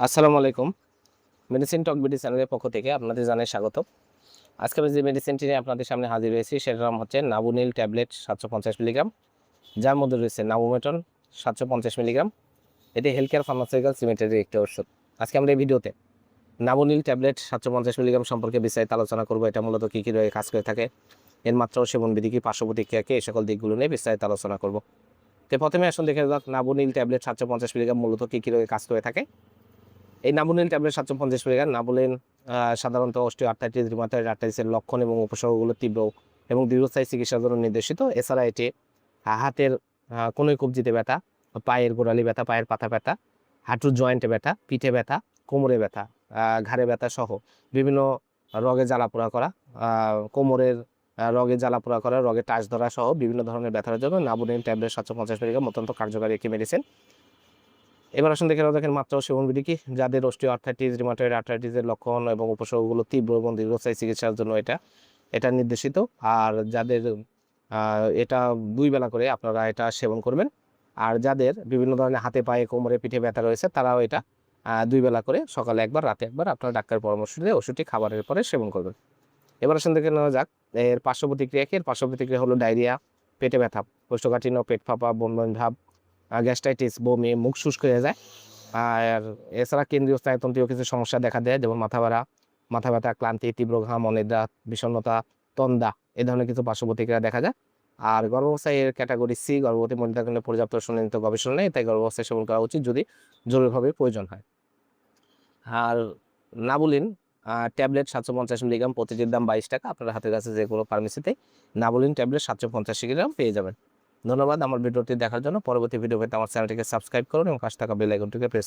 আসসালামু আলাইকুম। মেডিসিন টক বিডি চ্যানেলের পক্ষ থেকে আপনাদের জানাই স্বাগত। আজকে আমি যে মেডিসিনটি নিয়ে আপনাদের সামনে হাজির হয়েছি সেটার নাম হচ্ছে নাবুনিল ট্যাবলেট 750 মিলিগ্রাম, যার মধ্যে রয়েছে নাবুমেটন 750 মিলিগ্রাম। এটি হেলথ কেয়ার ফার্মাসিউটিক্যালস লিমিটেডের একটি ওষুধ। আজকে আমরা এই ভিডিওতে নাবুনিল ট্যাবলেট 750 মিলিগ্রাম সম্পর্কে বিস্তারিত আলোচনা করব। এটা মূলত কী কী রয়ে কাজ করে থাকে, এর মাত্রা ও সেবন বিধি কি, পার্শ্ব প্রতিক্রিয়া কি, এই সকল দিকগুলো নিয়ে বিস্তারিত আলোচনা করব। তো প্রথমে আসুন দেখে যাক নাবুনিল ট্যাবলেট 750 মিলিগ্রাম মূলত কী কী রয়ে কাজ করে থাকে। এই নাবুলিন ট্যাবলেট 750 মিলিগ্রাম নাবুলিন সাধারণত অস্টিও আর্থ্রাইটিস, রিউমাটয়েড আর্থ্রাইটিসের লক্ষণ এবং উপসর্গগুলো তীব্র এবং দীর্ঘস্থায়ী চিকিৎসার জন্য নির্দেশিত। এছাড়া এটি হাতের কোনোই কবজিতে ব্যথা, পায়ের গোড়ালি ব্যথা, পায়ের পাতা ব্যথা, হাঁটুর জয়েন্টে ব্যথা, পিঠে ব্যথা, কোমরে ব্যথা, ঘাড়ে ব্যথা সহ বিভিন্ন রগে জ্বালাপোড়া করা, কোমরের রগে জ্বালাপোড়া করা, রগে টাচ ধরা সহ বিভিন্ন ধরনের ব্যথার জন্য নাবুলিন ট্যাবলেট 750 মিলিগ্রাম অত্যন্ত কার্যকারী একটি মেডিসিন। এবার আসুন দেখেন মাত্রা ও সেবন বিধি কি। যাদের অস্টিও আর্থ্রাইটিস, রিউমাটয়েড আর্থ্রাইটিসের লক্ষণ এবং উপসর্গগুলো তীব্র এবং দীর্ঘস্থায়ী চিকিৎসার জন্য এটা নির্দেশিত। আর যাদের এটা 2 বেলা করে আপনারা এটা সেবন করবেন। আর যাদের বিভিন্ন ধরনের হাতে, পায়ে, কোমরে, পিঠে ব্যথা রয়েছে তারাও এটা 2 বেলা করে সকালে একবার, রাতে একবার আপনার ডাক্তারের পরামর্শ নিয়ে ওষুধটি খাবারের পরে সেবন করবেন। এবার আসুন দেখে নেওয়া যাক এর পার্শ্ব প্রতিক্রিয়া কি। এর পার্শ্ব প্রতিক্রিয়া হলো ডায়রিয়া, পেটে ব্যথা, কোষ্ঠকাঠিন্য, পেট ফাঁপা, বমি ভাব, গ্যাস্ট্রাইটিস, বমি, মুখ শুষ্ক হয়ে যায়। আর এছাড়া কেন্দ্রীয় স্নায়ুতন্ত্রীয় কিছু সমস্যা দেখা দেয়, যেমন মাথা ব্যথা, ক্লান্তি, তীব্র ঘাম, অনিদ্রা, বিষণ্ণতা, তন্দা, এই ধরনের কিছু পার্শ্ব প্রতিক্রিয়া দেখা যায়। আর গর্ভাবস্থায় এর ক্যাটাগরি সি, গর্ভবতী মহিলাদের জন্য পর্যাপ্ত সুনির্দিষ্ট গবেষণা নেই, তাই গর্ভাবস্থায় সেবন করা উচিত যদি জরুরিভাবে প্রয়োজন হয়। আর নাবুলিন ট্যাবলেট 750 মিলিগ্রাম, প্রতিটির দাম 22 টাকা। আপনার হাতের কাছে যে কোনো ফার্মেসিতে নাবুলিন ট্যাবলেট 750 মিলিগ্রাম পেয়ে যাবেন। ধন্যবাদ আমার ভিডিওটি দেখার জন্য। পরবর্তী ভিডিও পেতে আমার চ্যানেলটিকে সাবস্ক্রাইব করুন এবং পাশে থাকা বেল আইকনটিকে প্রেস